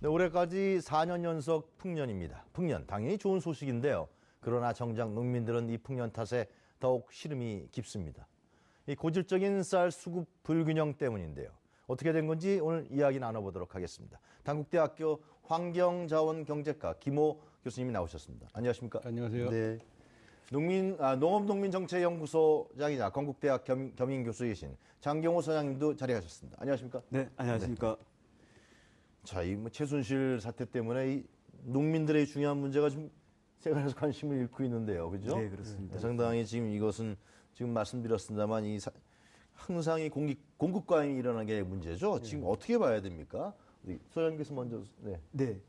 네, 올해까지 4년 연속 풍년입니다. 풍년, 당연히 좋은 소식인데요. 그러나 정작 농민들은 이 풍년 탓에 더욱 시름이 깊습니다. 이 고질적인 쌀 수급 불균형 때문인데요. 어떻게 된 건지 오늘 이야기 나눠보도록 하겠습니다. 단국대학교 환경자원경제과 김호 교수님이 나오셨습니다. 안녕하십니까? 안녕하세요. 네. 농업농민정책연구소장이자 건국대학 겸임교수이신 장경호 소장님도 자리하셨습니다. 안녕하십니까? 네, 안녕하십니까? 네. 자, 이 최순실 사태 때문에 이 농민들의 중요한 문제가 좀 세간에서 관심을 잃고 있는데요, 그죠? 네, 그렇습니다. 상당히 지금 이것은 지금 말씀드렸습니다만 항상 이 공급 과잉이 일어나는 게 문제죠. 지금 어떻게 봐야 됩니까? 우리 소장님께서 먼저. 네. 네.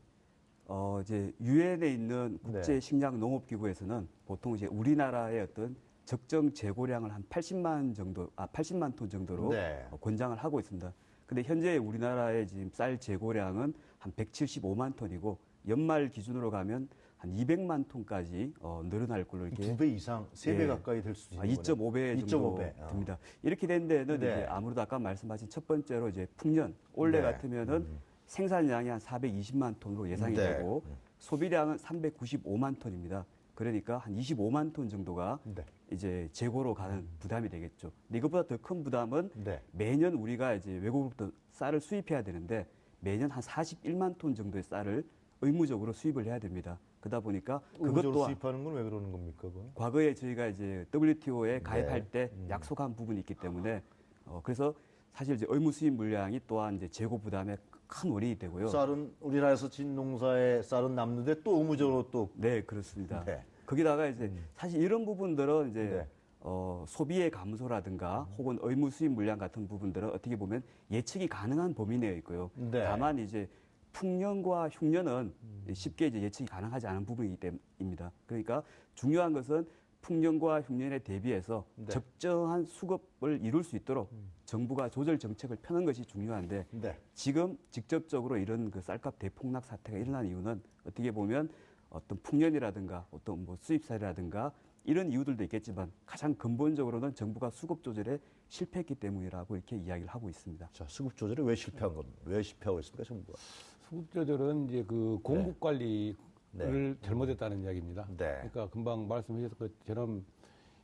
이제 유엔에 있는 국제식량농업기구에서는 보통 이제 우리나라의 어떤 적정 재고량을 한 80만 톤 정도로 네. 권장을 하고 있습니다. 근데 현재 우리나라의 지금 쌀 재고량은 한 175만 톤이고 연말 기준으로 가면 한 200만 톤까지 늘어날 걸로 이렇게 2배 이상, 3배 가까이 될 수 있는 2.5배 정도 2.5배. 됩니다. 이렇게 된 데는 네. 이제 아무래도 아까 말씀하신 첫 번째로 이제 풍년 올해 네. 같으면은 생산량이 한 420만 톤으로 예상이 네. 되고 소비량은 395만 톤입니다. 그러니까 한 25만 톤 정도가 네. 이제 재고로 가는 부담이 되겠죠. 근데 이것보다 더 큰 부담은 네. 매년 우리가 이제 외국으로부터 쌀을 수입해야 되는데 매년 한 41만 톤 정도의 쌀을 의무적으로 수입을 해야 됩니다. 그러다 보니까 그것 또한 수입하는 건 왜 그러는 겁니까? 그건? 과거에 저희가 이제 WTO에 가입할 때 약속한 부분이 있기 때문에 그래서 사실 이제 의무 수입 물량이 또한 이제 재고 부담의 큰 원인이 되고요. 쌀은 우리나라에서 진 농사의 쌀은 남는데 또 의무적으로 또. 네, 그렇습니다. 네. 거기다가 이제 사실 이런 부분들은 이제 네. 소비의 감소라든가 혹은 의무 수입 물량 같은 부분들은 어떻게 보면 예측이 가능한 범위 내에 있고요. 네. 다만 이제 풍년과 흉년은 쉽게 이제 예측이 가능하지 않은 부분이기 때문입니다. 그러니까 중요한 것은 풍년과 흉년에 대비해서 네. 적정한 수급을 이룰 수 있도록 정부가 조절 정책을 펴는 것이 중요한데 네. 지금 직접적으로 이런 그 쌀값 대폭락 사태가 일어난 이유는 어떻게 보면 어떤 풍년이라든가 어떤 뭐 수입쌀이라든가 이런 이유들도 있겠지만 가장 근본적으로는 정부가 수급 조절에 실패했기 때문이라고 이렇게 이야기를 하고 있습니다. 자, 수급 조절에 왜 실패한 겁니까? 왜 실패하고 있습니까, 정부가? 수급 조절은 이제 그 공급 관리를 네. 잘못했다는 이야기입니다. 네. 그러니까 금방 말씀하셨던 것처럼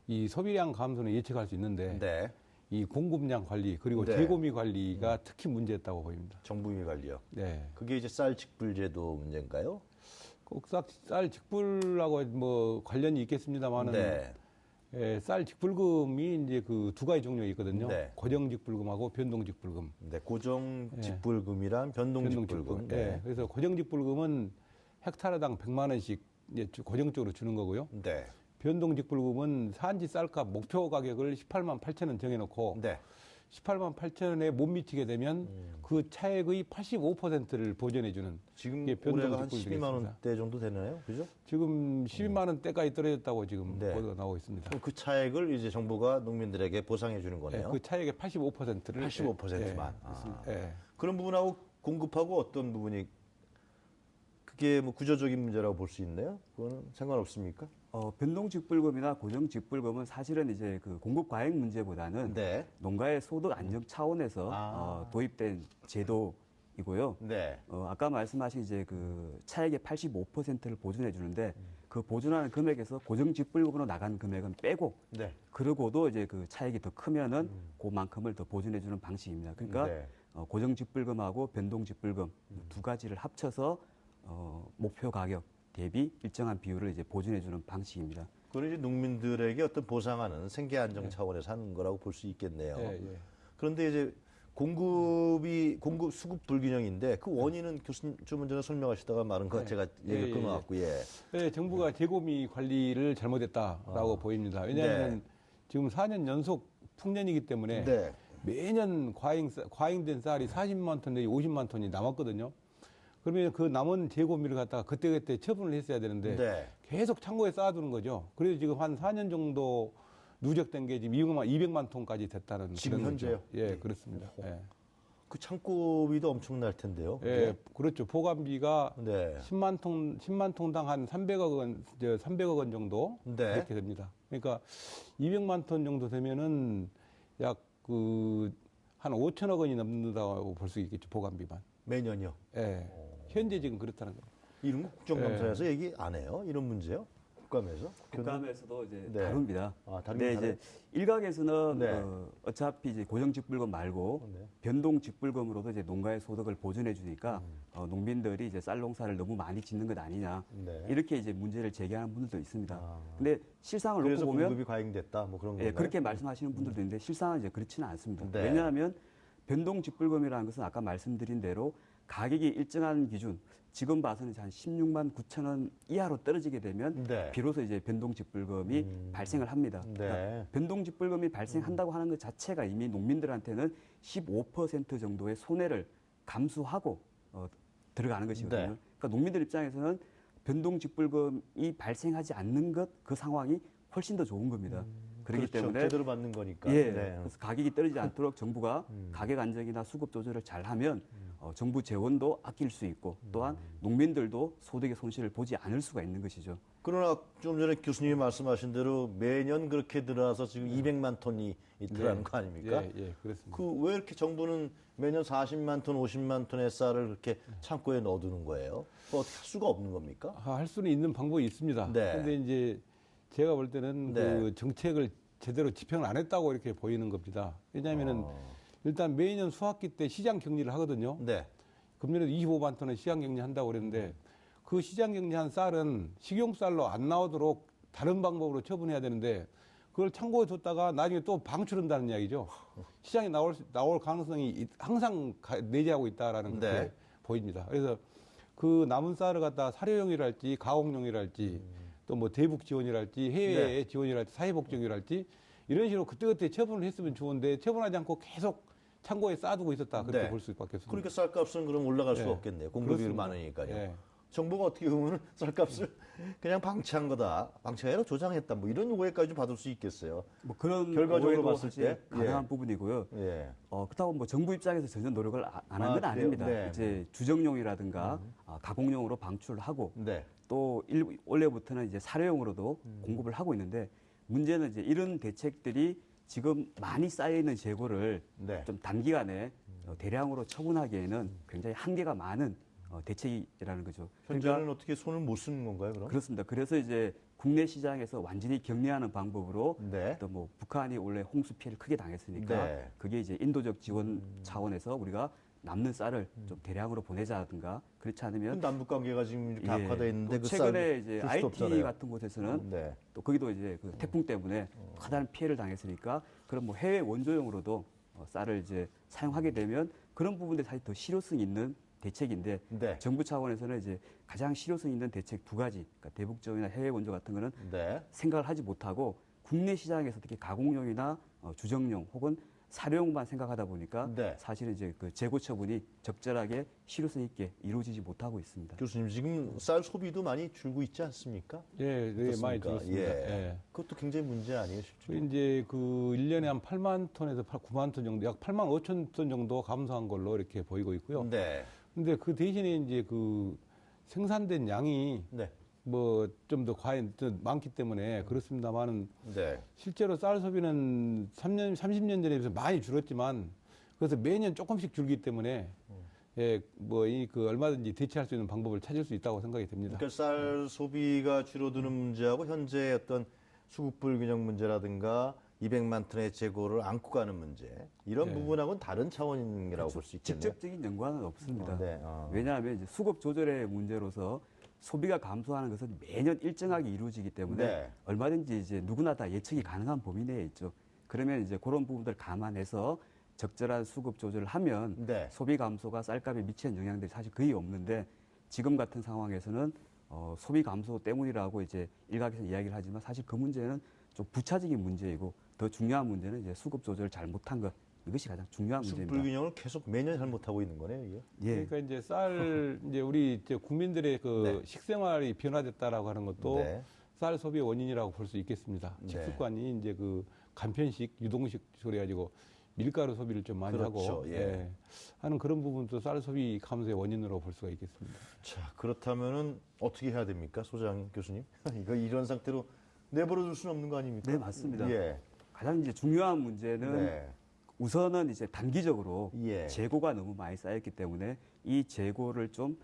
이 소비량 감소는 예측할 수 있는데 네. 이 공급량 관리 그리고 네. 재고미 관리가 특히 문제였다고 보입니다. 정부의 관리요. 네. 그게 이제 쌀 직불제도 문제인가요? 꼭 쌀 직불하고 뭐 관련이 있겠습니다만은 네. 예, 쌀 직불금이 이제 그 두 가지 종류가 있거든요. 네. 고정 직불금하고 변동 직불금. 네, 고정 직불금이란 변동 직불금. 네. 그래서 고정 직불금은 헥타르당 100만 원씩 이제 고정적으로 주는 거고요. 네. 변동 직불금은 산지 쌀값 목표 가격을 18만 8천 원 정해놓고 네. 18만 8천 원에 못 미치게 되면 그 차액의 85%를 보전해주는 지금 이게 변동 올해가 한 직불이 12만 되겠습니다. 원대 정도 되나요? 그죠? 지금 12만 원대까지 떨어졌다고 지금 네. 보도가 나오고 있습니다. 그럼 그 차액을 이제 정부가 농민들에게 보상해 주는 네, 거네요. 그 차액의 85%를 85%만. 예. 그런 부분하고 공급하고 어떤 부분이 그게 뭐 구조적인 문제라고 볼 수 있나요? 그거는 상관없습니까? 변동 직불금이나 고정 직불금은 사실은 이제 그 공급 과잉 문제보다는 네. 농가의 소득 안정 차원에서 도입된 제도이고요. 네. 아까 말씀하신 이제 그 차액의 85%를 보존해 주는데 그 보존하는 금액에서 고정 직불금으로 나간 금액은 빼고 네. 그러고도 이제 그 차액이 더 크면은 그만큼을 더 보존해 주는 방식입니다. 그러니까 네. 고정 직불금하고 변동 직불금 두 가지를 합쳐서 목표 가격 대비 일정한 비율을 이제 보존해 주는 방식입니다. 그건 이제 농민들에게 어떤 보상하는 생계 안정 차원에서 하는 거라고 볼 수 있겠네요. 예, 예. 그런데 이제 공급 수급 불균형인데 그 원인은 교수님 좀 먼저 설명하시다가 말은 거 제가 얘기를 끊어갖고 네, 정부가 재고미 관리를 잘못했다라고 보입니다. 왜냐하면 지금 4년 연속 풍년이기 때문에 네. 매년 과잉된 쌀이 40만 톤 내지 50만 ton이 남았거든요. 그러면 그 남은 재고미를 갖다가 그때그때 처분을 했어야 되는데 네. 계속 창고에 쌓아두는 거죠. 그래서 지금 한 4년 정도 누적된 게 지금 200만 ton까지 됐다는. 지금 그런 현재요? 거죠. 예, 그렇습니다. 예. 그 창고비도 엄청날 텐데요. 예, 그렇죠. 보관비가 네. 10만 ton당 한 300억 원, 300억 원 정도 네. 이렇게 됩니다. 그러니까 200만 톤 정도 되면은 약 한 5천억 원이 넘는다고 볼 수 있겠죠. 보관비만. 매년요. 예. 현재 지금 그렇다는 거예요. 이런 거 국정감사에서 얘기 안 해요? 이런 문제요? 국감에서? 국감에서도 이제 네. 다룹니다. 아, 다루긴 근데 다뤄요? 이제 일각에서는 네. 어차피 이제 고정직불금 말고 네. 변동직불금으로도 이제 농가의 소득을 보존해 주니까 농민들이 이제 쌀 농사를 너무 많이 짓는 것 아니냐 네. 이렇게 이제 문제를 제기하는 분들도 있습니다. 아. 근데 실상을 그래서 놓고 보면 공급이 과잉됐다 뭐 그런 예, 건가요? 그렇게 말씀하시는 분들도 있는데 실상은 이제 그렇지는 않습니다. 네. 왜냐하면 변동직불금이라는 것은 아까 말씀드린 대로 가격이 일정한 기준, 지금 봐서는 한 16만 9천 원 이하로 떨어지게 되면 네. 비로소 이제 변동직불금이 발생을 합니다. 네. 그러니까 변동직불금이 발생한다고 하는 것 자체가 이미 농민들한테는 15% 정도의 손해를 감수하고 들어가는 것이거든요. 네. 그러니까 농민들 입장에서는 변동직불금이 발생하지 않는 것, 그 상황이 훨씬 더 좋은 겁니다. 그렇기 그렇죠. 때문에 제대로 받는 거니까. 예, 네. 그래서 가격이 떨어지지 않도록 정부가 가격 안정이나 수급 조절을 잘하면 정부 재원도 아낄 수 있고 또한 농민들도 소득의 손실을 보지 않을 수가 있는 것이죠. 그러나 좀 전에 교수님이 말씀하신 대로 매년 그렇게 들어와서 지금 200만 톤이 있더라는 거 아닙니까? 예, 예, 그렇습니다. 그 왜 이렇게 정부는 매년 40만 톤, 50만 톤의 쌀을 그렇게 창고에 넣어두는 거예요? 그거 어떻게 할 수가 없는 겁니까? 할 수는 있는 방법이 있습니다. 네. 근데 이제 제가 볼 때는 네. 그 정책을 제대로 집행을 안 했다고 이렇게 보이는 겁니다. 왜냐하면은 일단 매년 수학기 때 시장 격리를 하거든요. 네. 금년에도 25만 톤은 시장 격리 한다고 그랬는데 그 시장 격리한 쌀은 식용쌀로 안 나오도록 다른 방법으로 처분해야 되는데 그걸 창고에 뒀다가 나중에 또 방출한다는 이야기죠. 시장에 나올 가능성이 항상 내재하고 있다라는 그렇게 네. 보입니다. 그래서 그 남은 쌀을 갖다 사료용이랄지 가공용이랄지 또 뭐 대북 지원이랄지 해외 지원이랄지 사회복지용이랄지 이런 식으로 그때그때 처분을 했으면 좋은데 처분하지 않고 계속 창고에 쌓아두고 있었다 그렇게 네. 볼 수밖에 없습니다. 그러니까 쌀값은 그럼 올라갈 수가 예. 없겠네요. 공급이 그렇습니다. 많으니까요. 예. 정부가 어떻게 보면 쌀값을 그냥 방치한 거다. 방치가 아니라 조장했다. 뭐 이런 오해까지 받을 수 있겠어요. 뭐 그런 결과적으로 오해도 봤을 사실 때, 가능한 예. 부분이고요. 예. 그렇다고 뭐 정부 입장에서 전혀 노력을 안 한 건 그래요? 아닙니다. 네. 이제 주정용이라든가 가공용으로 방출을 하고 네. 또 원래부터는 이제 사료용으로도 공급을 하고 있는데 문제는 이제 이런 대책들이 지금 많이 쌓여 있는 재고를 네. 좀 단기간에 대량으로 처분하기에는 굉장히 한계가 많은 대책이라는 거죠. 현재는 어떻게 손을 못 쓰는 건가요, 그럼? 그렇습니다. 그래서 이제 국내 시장에서 완전히 격리하는 방법으로 네. 또 뭐 북한이 원래 홍수 피해를 크게 당했으니까 네. 그게 이제 인도적 지원 차원에서 우리가 남는 쌀을 좀 대량으로 보내자든가 그렇지 않으면 남북 관계가 지금 이렇게 예, 악화돼 있는데 또 그 최근에 쌀 이제 줄 수도 IT 없잖아요. 같은 곳에서는 네. 또 거기도 이제 그 태풍 때문에 커다란 피해를 당했으니까 그런 뭐 해외 원조용으로도 쌀을 이제 사용하게 되면 그런 부분들이 사실 더 실효성 있는 대책인데 네. 정부 차원에서는 이제 가장 실효성 있는 대책 두 가지, 그러니까 대북지원이나 해외 원조 같은 거는 네. 생각을 하지 못하고 국내 시장에서 특히 가공용이나 주정용 혹은 사료용만 생각하다 보니까 네. 사실은 이제 그 재고 처분이 적절하게 실효성 있게 이루어지지 못하고 있습니다. 교수님 지금 쌀 소비도 많이 줄고 있지 않습니까? 예, 네, 많이 어떻습니까? 들었습니다. 예. 예. 그것도 굉장히 문제 아니에요, 그 실제로? 이제 그 1년에 한 8만 톤에서 9만 톤 정도, 약 8만 5천 톤 정도 감소한 걸로 이렇게 보이고 있고요. 네. 근데 그 대신에 이제 그 생산된 양이 네. 뭐 좀 더 과연 좀 많기 때문에 그렇습니다만은 네. 실제로 쌀 소비는 30년 전에 비해서 많이 줄었지만 그래서 매년 조금씩 줄기 때문에 예, 뭐 이 그 얼마든지 대체할 수 있는 방법을 찾을 수 있다고 생각이 됩니다. 그러니까 쌀 소비가 줄어드는 문제하고 현재 어떤 수급 불균형 문제라든가 200만 톤의 재고를 안고 가는 문제 이런 네. 부분하고는 다른 차원이라고 볼 수 있겠네요. 직접적인 연관은 없습니다. 네. 왜냐하면 이제 수급 조절의 문제로서 소비가 감소하는 것은 매년 일정하게 이루어지기 때문에 네. 얼마든지 이제 누구나 다 예측이 가능한 범위 내에 있죠. 그러면 이제 그런 부분들 감안해서 적절한 수급 조절을 하면 네. 소비 감소가 쌀값에 미치는 영향들이 사실 거의 없는데 지금 같은 상황에서는 소비 감소 때문이라고 이제 일각에서 이야기를 하지만 사실 그 문제는 좀 부차적인 문제이고 더 중요한 문제는 이제 수급 조절을 잘 못한 것 이것이 가장 중요한 수급 문제입니다. 불균형을 계속 매년 잘못하고 있는 거네요, 이게. 예. 그러니까 이제 쌀 이제 우리 이제 국민들의 그 네. 식생활이 변화됐다라고 하는 것도 네. 쌀 소비의 원인이라고 볼 수 있겠습니다. 네. 식습관이 이제 그 간편식, 유동식 소리 가지고 밀가루 소비를 좀 많이 그렇죠. 하고 예. 하는 그런 부분도 쌀 소비 감소의 원인으로 볼 수가 있겠습니다. 자, 그렇다면은 어떻게 해야 됩니까, 소장 교수님? 이거 이런 상태로 내버려 둘 수는 없는 거 아닙니까? 네, 맞습니다. 예. 가장 이제 중요한 문제는 네. 우선은 이제 단기적으로 예. 재고가 너무 많이 쌓였기 때문에 이 재고를 좀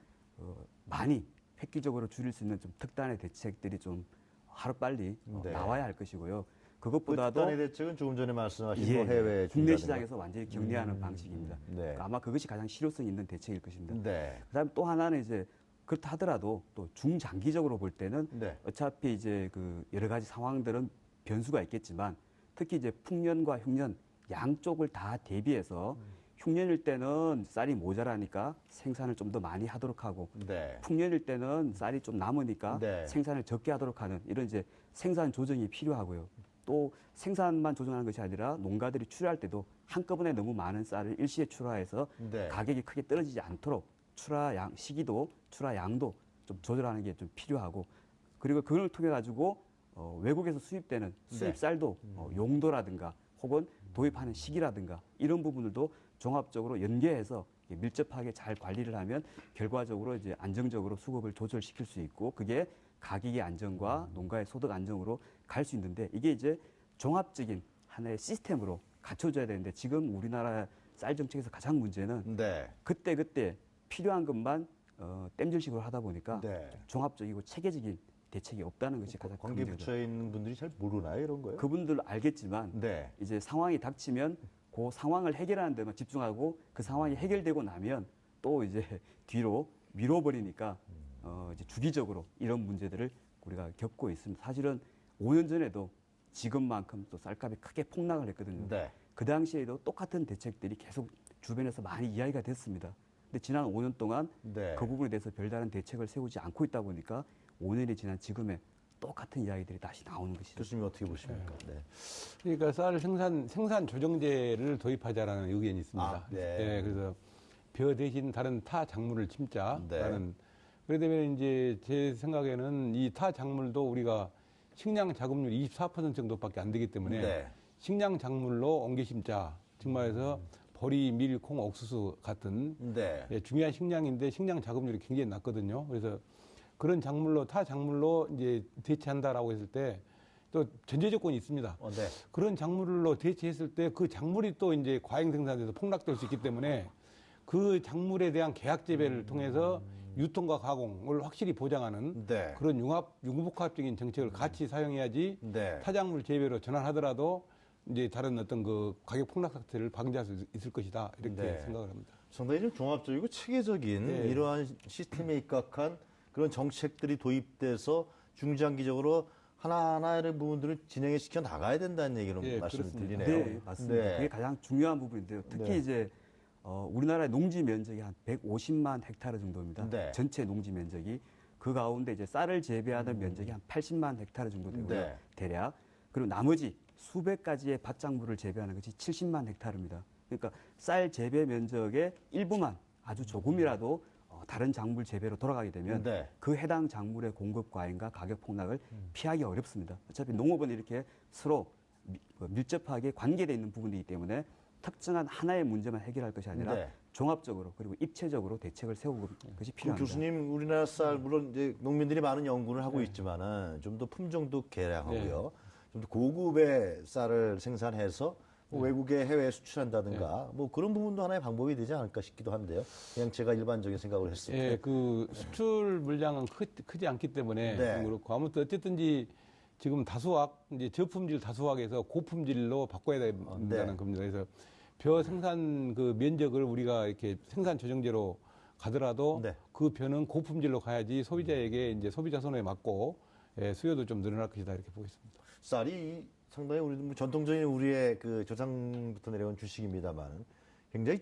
많이 획기적으로 줄일 수 있는 좀 특단의 대책들이 좀 하루빨리 네. 나와야 할 것이고요. 그 그것보다도 특단의 대책은 조금 전에 말씀하신 예, 뭐 해외 국내 준다든가. 시장에서 완전히 격리하는 방식입니다. 네. 그러니까 아마 그것이 가장 실효성 있는 대책일 것입니다. 네. 그다음에 또 하나는 이제 그렇다 하더라도 또 중장기적으로 볼 때는 네. 어차피 이제 그 여러 가지 상황들은 변수가 있겠지만 특히 이제 풍년과 흉년 양쪽을 다 대비해서 흉년일 때는 쌀이 모자라니까 생산을 좀 더 많이 하도록 하고 네. 풍년일 때는 쌀이 좀 남으니까 네. 생산을 적게 하도록 하는 이런 이제 생산 조정이 필요하고요. 또 생산만 조정하는 것이 아니라 농가들이 출하할 때도 한꺼번에 너무 많은 쌀을 일시에 출하해서 네. 가격이 크게 떨어지지 않도록 출하 시기도 출하 양도 좀 조절하는 게 좀 필요하고 그리고 그걸 통해 가지고 외국에서 수입되는 수입 네. 쌀도 용도라든가 혹은 도입하는 시기라든가 이런 부분들도 종합적으로 연계해서 밀접하게 잘 관리를 하면 결과적으로 이제 안정적으로 수급을 조절시킬 수 있고 그게 가격의 안정과 농가의 소득 안정으로 갈 수 있는데 이게 이제 종합적인 하나의 시스템으로 갖춰져야 되는데 지금 우리나라 쌀 정책에서 가장 문제는 네. 그때 필요한 것만 땜질식으로 하다 보니까 네. 종합적이고 체계적인 대책이 없다는 것이 가장 큰 관계 문제죠. 부처에 있는 분들이 잘 모르나요, 이런 거요? 그분들 알겠지만 네. 이제 상황이 닥치면 그 상황을 해결하는 데만 집중하고 그 상황이 해결되고 나면 또 이제 뒤로 밀어버리니까 이제 주기적으로 이런 문제들을 우리가 겪고 있습니다. 사실은 5년 전에도 지금만큼 또 쌀값이 크게 폭락을 했거든요. 네. 그 당시에도 똑같은 대책들이 계속 주변에서 많이 이야기가 됐습니다. 근데 지난 5년 동안 네. 그 부분에 대해서 별다른 대책을 세우지 않고 있다 보니까 5년이 지난 지금에 똑같은 이야기들이 다시 나오는 것이죠. 교수님 어떻게 보십니까? 네. 그러니까 쌀 생산 조정제를 도입하자라는 의견이 있습니다. 아, 네. 그래서 벼 대신 다른 타 작물을 심자라는. 네. 그러다 보면 이제 제 생각에는 이 타 작물도 우리가 식량 자급률 24% 정도밖에 안 되기 때문에 네. 식량 작물로 옮겨 심자. 즉 말해서 보리, 밀, 콩, 옥수수 같은 네. 중요한 식량인데 식량 자급률이 굉장히 낮거든요. 그래서 그런 작물로 타 작물로 이제 대체한다라고 했을 때 또 전제 조건이 있습니다. 네. 그런 작물로 대체했을 때 그 작물이 또 이제 과잉 생산돼서 폭락될 수 있기 때문에 그 작물에 대한 계약 재배를 통해서 유통과 가공을 확실히 보장하는 네. 그런 융복합적인 정책을 같이 사용해야지 네. 타작물 재배로 전환하더라도 이제 다른 어떤 그 가격 폭락 사태를 방지할 수 있을 것이다 이렇게 네. 생각을 합니다. 상당히 좀 종합적이고 체계적인 네. 이러한 시스템에 입각한 그런 정책들이 도입돼서 중장기적으로 하나하나의 부분들을 진행해 시켜 나가야 된다는 얘기로 예, 말씀을 그렇습니다. 드리네요. 네, 맞습니다. 네. 그게 가장 중요한 부분인데요. 특히 네. 이제 우리나라의 농지 면적이 한 150만 헥타르 정도입니다. 네. 전체 농지 면적이 그 가운데 이제 쌀을 재배하는 면적이 한 80만 헥타르 정도 되고요. 네. 대략. 그리고 나머지 수백 가지의 밭작물을 재배하는 것이 70만 헥타르입니다. 그러니까 쌀 재배 면적의 일부만 아주 조금이라도 다른 작물 재배로 돌아가게 되면 네. 그 해당 작물의 공급 과잉과 가격 폭락을 피하기 어렵습니다. 어차피 농업은 이렇게 서로 밀접하게 관계되어 있는 부분이기 때문에 특정한 하나의 문제만 해결할 것이 아니라 네. 종합적으로 그리고 입체적으로 대책을 세우는 것이 그 필요합니다. 교수님, 우리나라 쌀 물론 이제 농민들이 많은 연구를 하고 있지만은 좀 더 품종도 개량하고요. 좀 더 고급의 쌀을 생산해서 뭐 외국에 해외에 수출한다든가 뭐 그런 부분도 하나의 방법이 되지 않을까 싶기도 한데요. 그냥 제가 일반적인 생각을 했을 때. 예, 그 수출 물량은 크지 않기 때문에 네. 좀 그렇고 아무튼 어쨌든지 지금 다수확 이제 저품질 다수확에서 고품질로 바꿔야 된다는 네. 겁니다. 그래서 벼 생산 그 면적을 우리가 이렇게 생산 조정제로 가더라도 네. 그 벼는 고품질로 가야지 소비자에게 이제 소비자 손에 맞고 수요도 좀 늘어날 것이다 이렇게 보고 있습니다. 쌀이 상당히 우리 뭐 전통적인 우리의 그 조상부터 내려온 주식입니다만 굉장히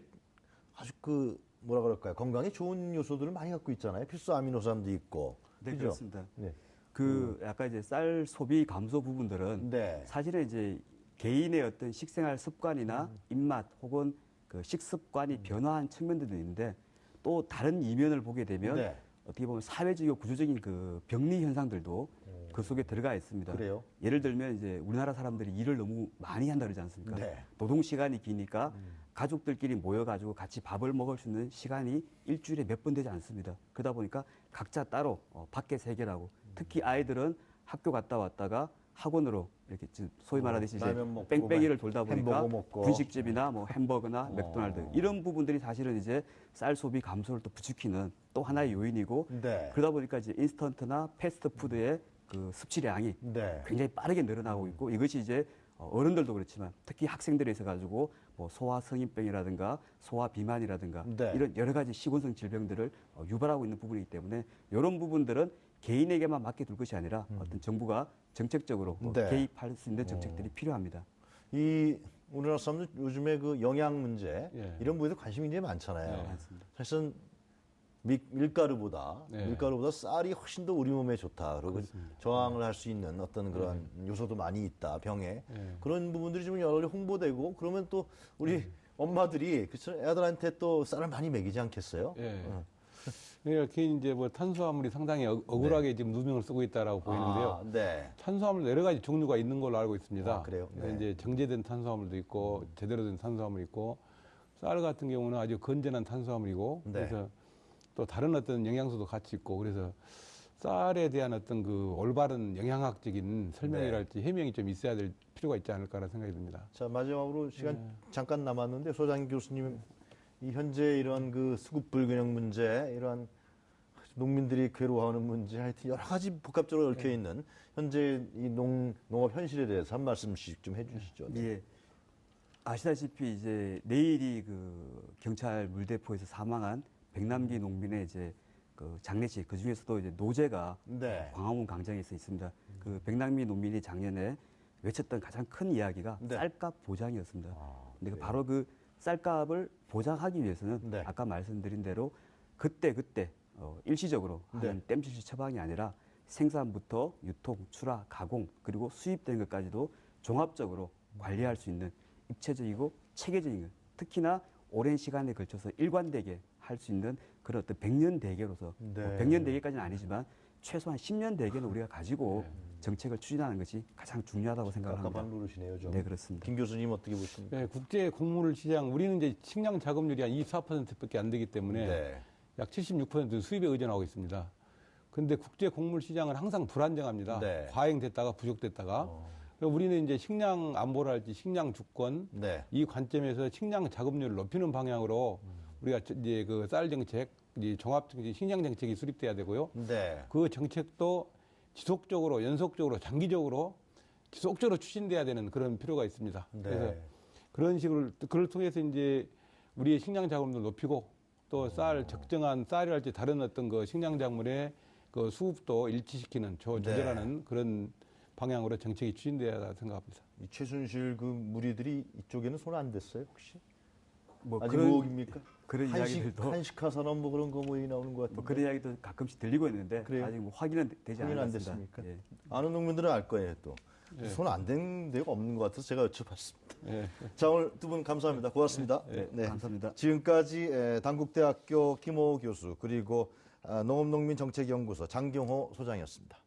아주 그 뭐라 그럴까요? 건강에 좋은 요소들을 많이 갖고 있잖아요. 필수 아미노산도 있고. 네, 그죠? 그렇습니다. 네. 그 약간 이제 쌀 소비 감소 부분들은 네. 사실은 이제 개인의 어떤 식생활 습관이나 입맛 혹은 그 식습관이 변화한 측면들도 있는데 또 다른 이면을 보게 되면 네. 어떻게 보면 사회적이고 구조적인 그 병리 현상들도 그 속에 들어가 있습니다. 그래요? 예를 들면 이제 우리나라 사람들이 일을 너무 많이 한다 그러지 않습니까? 네. 노동 시간이 기니까 가족들끼리 모여가지고 같이 밥을 먹을 수 있는 시간이 일주일에 몇 번 되지 않습니다. 그러다 보니까 각자 따로 밖에서 해결하고 특히 아이들은 학교 갔다 왔다가 학원으로 이렇게 소위 말하듯이 이제 라면 먹고 뺑뺑이를 돌다 보니까 햄버거 먹고. 분식집이나 뭐 햄버거나 맥도날드 이런 부분들이 사실은 이제 쌀 소비 감소를 또 부추기는 또 하나의 요인이고 네. 그러다 보니까 이제 인스턴트나 패스트푸드의 그 섭취량이 네. 굉장히 빠르게 늘어나고 있고 이것이 이제 어른들도 그렇지만 특히 학생들에 있어 가지고 뭐 소아성인병이라든가 소아비만이라든가 네. 이런 여러 가지 시군성 질병들을 유발하고 있는 부분이기 때문에 이런 부분들은 개인에게만 맡겨둘 것이 아니라 어떤 정부가 정책적으로 네. 개입할 수 있는 정책들이 필요합니다. 이 우리나라 사람들 요즘에 그 영양 문제 예. 이런 부분에 관심이 굉장히 많잖아요. 네, 맞습니다. 사실은 밀가루보다 네. 밀가루보다 쌀이 훨씬 더 우리 몸에 좋다. 그리고 그렇습니다. 저항을 할 수 있는 어떤 그런 요소도 많이 있다. 병에 네. 그런 부분들이 좀 여러 가지 홍보되고 그러면 또 우리 엄마들이 그쵸 애들한테 또 쌀을 많이 먹이지 않겠어요? 예. 이렇게 이제 뭐 탄수화물이 상당히 억울하게 지금 누명을 쓰고 있다라고 보이는데요. 아, 네. 탄수화물 여러 가지 종류가 있는 걸로 알고 있습니다. 아, 그래요? 네. 이제 정제된 탄수화물도 있고 제대로 된 탄수화물이 있고 쌀 같은 경우는 아주 건전한 탄수화물이고 네. 그래서 또 다른 어떤 영양소도 같이 있고 그래서 쌀에 대한 어떤 그 올바른 영양학적인 설명이랄지 해명이 좀 있어야 될 필요가 있지 않을까라는 생각이 듭니다. 자 마지막으로 시간 잠깐 남았는데 소장 교수님 이 현재 이런 그 수급 불균형 문제 이런 농민들이 괴로워하는 문제 하여튼 여러 가지 복합적으로 얽혀 있는 현재 이 농업 현실에 대해서 한 말씀씩 좀 해주시죠. 네. 예. 아시다시피 이제 내일이 그 경찰 물대포에서 사망한 백남기 농민의 이제 그 장례식 그 중에서도 이제 노제가 네. 광화문 광장에서 있습니다. 그 백남기 농민이 작년에 외쳤던 가장 큰 이야기가 네. 쌀값 보장이었습니다. 근데 그래요? 바로 그 쌀값을 보장하기 위해서는 네. 아까 말씀드린 대로 그때 일시적으로 네. 하는 땜질식 처방이 아니라 생산부터 유통, 출하, 가공 그리고 수입되는 것까지도 종합적으로 관리할 수 있는 입체적이고 체계적인 것. 특히나 오랜 시간에 걸쳐서 일관되게 할 수 있는 그런 어떤 100년 대계로서 네. 100년 대계까지는 아니지만 최소한 10년 대계는 우리가 가지고 정책을 추진하는 것이 가장 중요하다고 생각을 깝깝한 합니다. 노릇이네요. 좀. 네, 그렇습니다. 김 교수님 어떻게 보십니까? 네, 국제 곡물 시장 우리는 이제 식량 자급률이 한 24%밖에 안 되기 때문에 네. 약 76% 수입에 의존하고 있습니다. 그런데 국제 곡물 시장은 항상 불안정합니다. 네. 과잉됐다가 부족됐다가. 그래서 우리는 이제 식량 안보랄지 식량 주권 네. 이 관점에서 식량 자급률을 높이는 방향으로 우리가 이제 그 쌀 정책, 이 종합 정책, 식량 정책이 수립돼야 되고요. 네. 그 정책도 지속적으로, 연속적으로, 장기적으로 지속적으로 추진돼야 되는 그런 필요가 있습니다. 네. 그래서 그런 식으로 그걸 통해서 이제 우리의 식량 자금도 높이고 또 쌀 적정한 쌀이랄지 다른 어떤 그 식량 작물의 그 수급도 일치시키는 조절하는 그런 방향으로 정책이 추진돼야 생각합니다. 이 최순실 그 무리들이 이쪽에는 손 안 댔어요 혹시? 뭐 아직 의혹입니까? 그런 이야기들도 한식화 산업 뭐 그런 거 뭐 나오는 것 같은데. 뭐 그런 이야기도 가끔씩 들리고 있는데 그래요? 아직 뭐 확인은 되지 확인 안 않았습니다. 됐습니까? 예. 아는 농민들은 알 거예요 또. 예. 손 안 댄 데가 없는 것 같아서 제가 여쭤봤습니다. 예. 자 오늘 두 분 감사합니다. 고맙습니다. 네, 감사합니다. 지금까지 단국대학교 김호 교수 그리고 농업농민정책연구소 장경호 소장이었습니다.